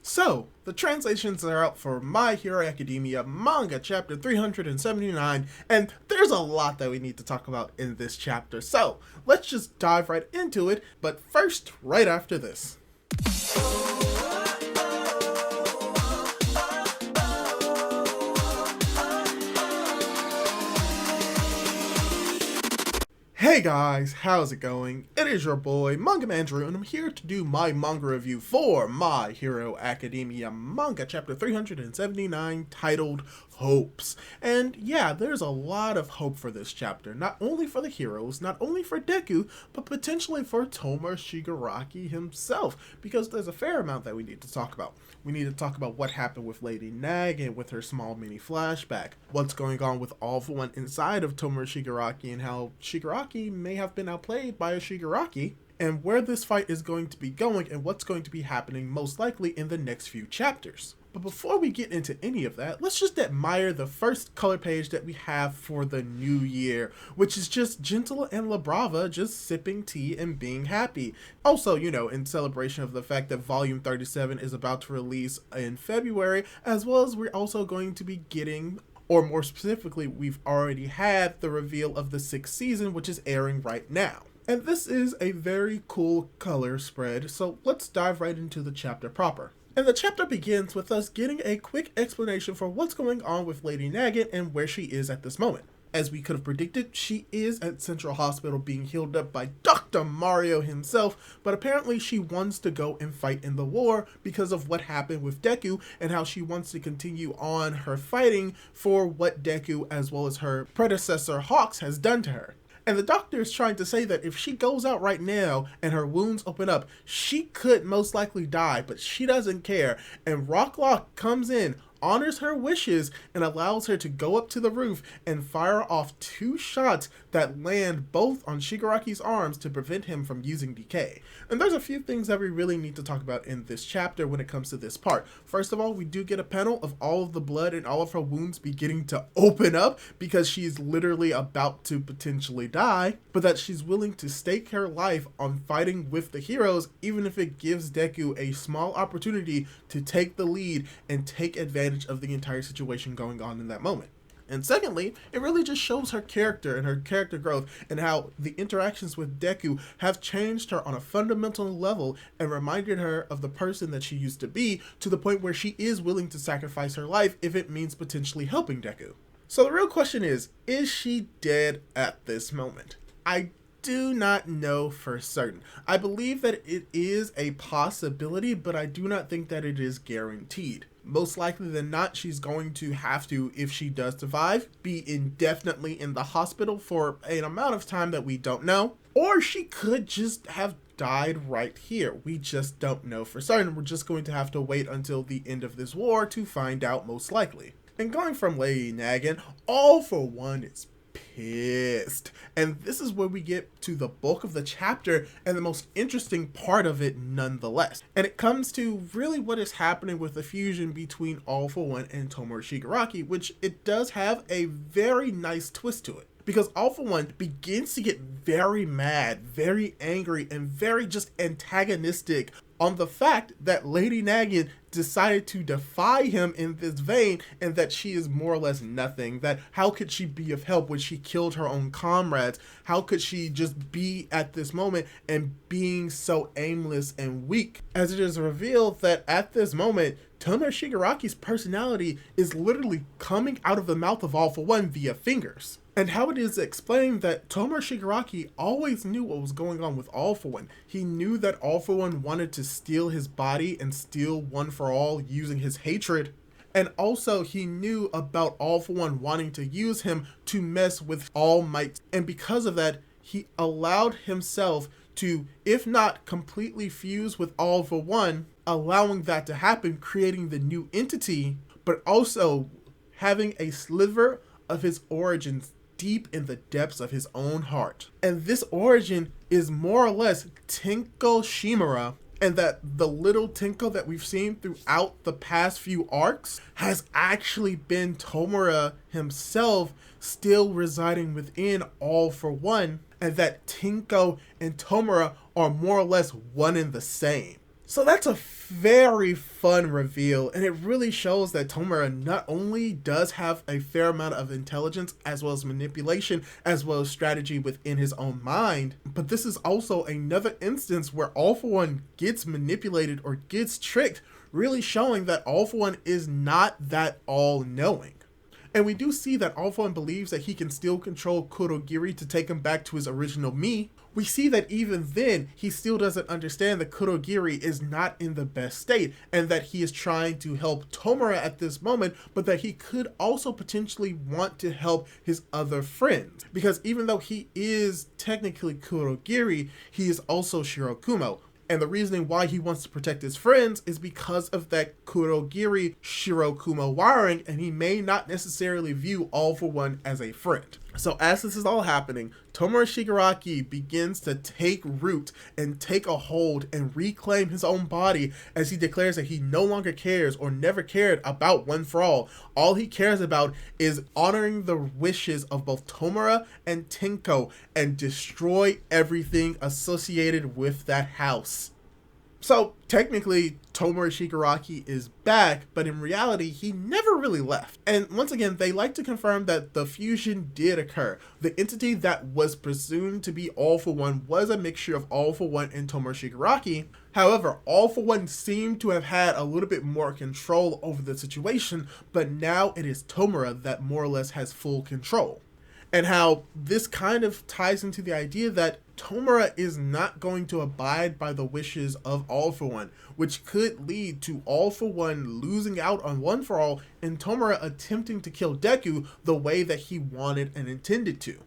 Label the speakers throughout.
Speaker 1: So, the translations are out for My Hero Academia Manga chapter 379, and there's a lot that we need to talk about in this chapter. So, let's just dive right into it, but first, right after this. Hey guys, how's it going? It is your boy, Manga Andrew, and I'm here to do my manga review for My Hero Academia Manga Chapter 379, titled Hopes. And yeah, there's a lot of hope for this chapter, not only for the heroes, not only for Deku, but potentially for TOMURA Shigaraki himself, because there's a fair amount that we need to talk about. We need to talk about what happened with Lady Nagant with her small mini flashback, what's going on with All For One inside of TOMURA Shigaraki, and how Shigaraki may have been outplayed by a Shigaraki, and where this fight is going to be going and what's going to be happening most likely in the next few chapters. But before we get into any of that, let's just admire the first color page that we have for the new year, which is just Gentle and La Brava just sipping tea and being happy. Also, in celebration of the fact that Volume 37 is about to release in February, as well as we're also going to be getting, or more specifically, we've already had the reveal of the 6th season, which is airing right now. And this is a very cool color spread, so let's dive right into the chapter proper. And the chapter begins with us getting a quick explanation for what's going on with Lady Nagant and where she is at this moment. As we could have predicted, she is at Central Hospital being healed up by Dr. Mario himself, but apparently she wants to go and fight in the war because of what happened with Deku and how she wants to continue on her fighting for what Deku as well as her predecessor Hawks has done to her. And the doctor is trying to say that if she goes out right now and her wounds open up, she could most likely die, but she doesn't care. And Rocklock comes in, honors her wishes, and allows her to go up to the roof and fire off 2 shots that land both on Shigaraki's arms to prevent him from using decay. And there's a few things that we really need to talk about in this chapter when it comes to this part. First of all, we do get a panel of all of the blood and all of her wounds beginning to open up because she's literally about to potentially die, but that she's willing to stake her life on fighting with the heroes, even if it gives Deku a small opportunity to take the lead and take advantage of the entire situation going on in that moment. And secondly, it really just shows her character and her character growth and how the interactions with Deku have changed her on a fundamental level and reminded her of the person that she used to be, to the point where she is willing to sacrifice her life if it means potentially helping Deku. So the real question is she dead at this moment? I do not know for certain. I believe that it is a possibility, but I do not think that it is guaranteed. Most likely than not, she's going to have to, if she does survive, be indefinitely in the hospital for an amount of time that we don't know. Or she could just have died right here. We just don't know for certain. We're just going to have to wait until the end of this war to find out, most likely. And going from Lady Nagant, All For One is pissed. And this is where we get to the bulk of the chapter and the most interesting part of it nonetheless. And it comes to really what is happening with the fusion between All For One and Tomoe Shigaraki, which it does have a very nice twist to it. Because All For One begins to get very mad, very angry, and very just antagonistic on the fact that Lady Nagant decided to defy him in this vein, and that she is more or less nothing, that how could she be of help when she killed her own comrades? How could she just be at this moment and being so aimless and weak? As it is revealed that at this moment, Tomoe Shigaraki's personality is literally coming out of the mouth of All For One via fingers. And how it is explained that Tomoe Shigaraki always knew what was going on with All For One. He knew that All For One wanted to steal his body and steal One For All using his hatred. And also he knew about All For One wanting to use him to mess with All Might. And because of that, he allowed himself to, if not completely fuse with All For One, allowing that to happen, creating the new entity, but also having a sliver of his origins deep in the depths of his own heart. And this origin is more or less Tenko Shimura, and that the little Tenko that we've seen throughout the past few arcs has actually been Tomura himself still residing within All For One, and that Tenko and Tomura are more or less one and the same. So that's a very fun reveal, and it really shows that Tomura not only does have a fair amount of intelligence, as well as manipulation, as well as strategy within his own mind, but this is also another instance where All For One gets manipulated or gets tricked, really showing that All For One is not that all-knowing. And we do see that All For One believes that he can still control Kurogiri to take him back to his original me. We see that even then, he still doesn't understand that Kurogiri is not in the best state, and that he is trying to help Tomura at this moment, but that he could also potentially want to help his other friends. Because even though he is technically Kurogiri, he is also Shirakumo. And the reasoning why he wants to protect his friends is because of that Kurogiri Shirakumo wiring, and he may not necessarily view All For One as a friend. So as this is all happening, Tomura Shigaraki begins to take root and take a hold and reclaim his own body, as he declares that he no longer cares or never cared about One For All. All he cares about is honoring the wishes of both Tomura and Tenko and destroy everything associated with that house. So technically, Tomura Shigaraki is back, but in reality, he never really left. And once again, they like to confirm that the fusion did occur. The entity that was presumed to be All For One was a mixture of All For One and Tomura Shigaraki. However, All For One seemed to have had a little bit more control over the situation, but now it is Tomura that more or less has full control. And how this kind of ties into the idea that Tomura is not going to abide by the wishes of All For One, which could lead to All For One losing out on One For All and Tomura attempting to kill Deku the way that he wanted and intended to.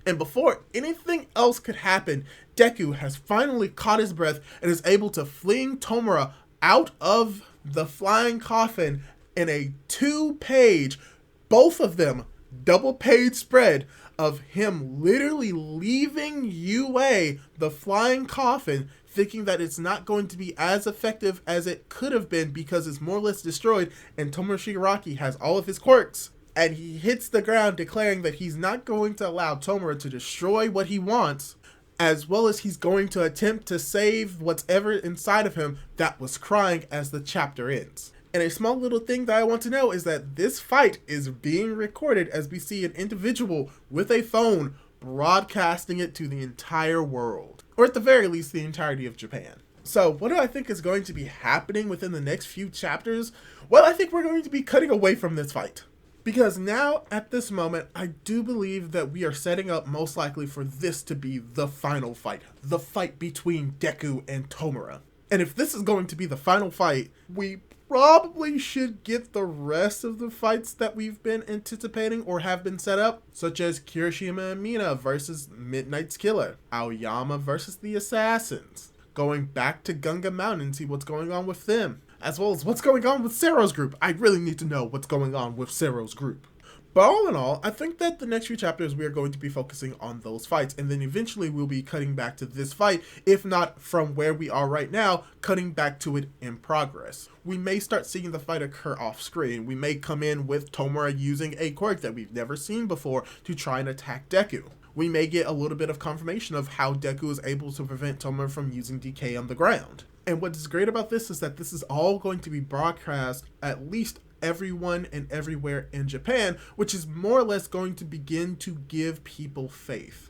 Speaker 1: And before anything else could happen, Deku has finally caught his breath and is able to fling Tomura out of the flying coffin in a 2-page, both of them double-page spread of him literally leaving UA, the flying coffin, thinking that it's not going to be as effective as it could have been because it's more or less destroyed, and Tomura Shigaraki has all of his quirks. And he hits the ground declaring that he's not going to allow Tomura to destroy what he wants, as well as he's going to attempt to save whatever inside of him that was crying as the chapter ends. And a small little thing that I want to know is that this fight is being recorded as we see an individual with a phone broadcasting it to the entire world, or at the very least the entirety of Japan. So what do I think is going to be happening within the next few chapters? Well, I think we're going to be cutting away from this fight. Because now, at this moment, I do believe that we are setting up most likely for this to be the final fight. The fight between Deku and Tomura. And if this is going to be the final fight, we probably should get the rest of the fights that we've been anticipating or have been set up, such as Kirishima and Mina versus Midnight's Killer, Aoyama versus the Assassins, going back to Gunga Mountain and see what's going on with them, as well as what's going on with Sero's group. I really need to know what's going on with Sero's group. But all in all, I think that the next few chapters we are going to be focusing on those fights, and then eventually we'll be cutting back to this fight, if not from where we are right now, cutting back to it in progress. We may start seeing the fight occur off screen. We may come in with Tomura using a quirk that we've never seen before to try and attack Deku. We may get a little bit of confirmation of how Deku is able to prevent Tomura from using DK on the ground. And what is great about this is that this is all going to be broadcast at least everyone and everywhere in Japan, which is more or less going to begin to give people faith.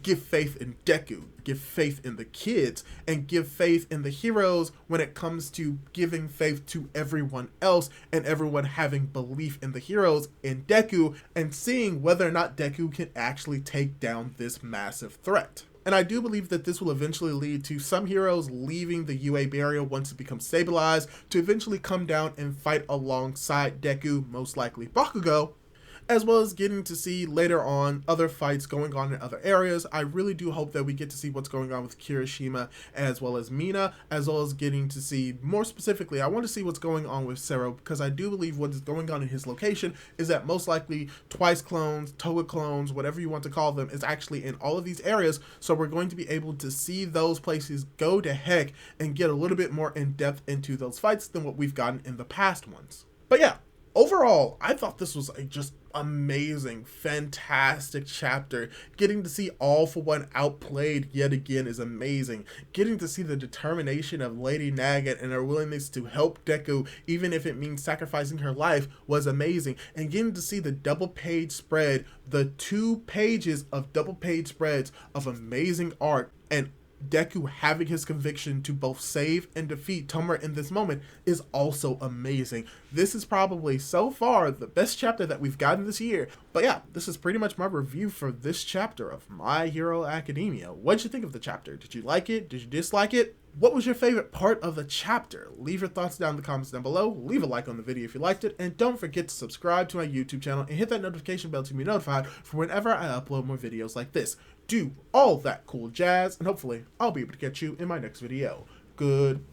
Speaker 1: Give faith in Deku, give faith in the kids, and give faith in the heroes when it comes to giving faith to everyone else and everyone having belief in the heroes in Deku and seeing whether or not Deku can actually take down this massive threat. And I do believe that this will eventually lead to some heroes leaving the UA barrier once it becomes stabilized to eventually come down and fight alongside Deku, most likely Bakugo, as well as getting to see later on other fights going on in other areas. I really do hope that we get to see what's going on with Kirishima as well as Mina, as well as getting to see, more specifically, I want to see what's going on with Sero, because I do believe what is going on in his location is that most likely Twice clones, Toga clones, whatever you want to call them, is actually in all of these areas, so we're going to be able to see those places go to heck and get a little bit more in depth into those fights than what we've gotten in the past ones. But yeah, Overall, I thought this was a just amazing, fantastic chapter. Getting to see All for One outplayed yet again is amazing. Getting to see the determination of Lady Nagant and her willingness to help Deku, even if it means sacrificing her life, was amazing. And getting to see the double page spread, the 2 pages of double page spreads of amazing art, and Deku having his conviction to both save and defeat Tomura in this moment is also amazing. This is probably so far the best chapter that we've gotten this year. But yeah, this is pretty much my review for this chapter of My Hero Academia. What'd you think of the chapter? Did you like it? Did you dislike it? What was your favorite part of the chapter? Leave your thoughts down in the comments down below. Leave a like on the video if you liked it. And don't forget to subscribe to my YouTube channel and hit that notification bell to be notified for whenever I upload more videos like this. Do all that cool jazz, and hopefully I'll be able to catch you in my next video. Goodbye!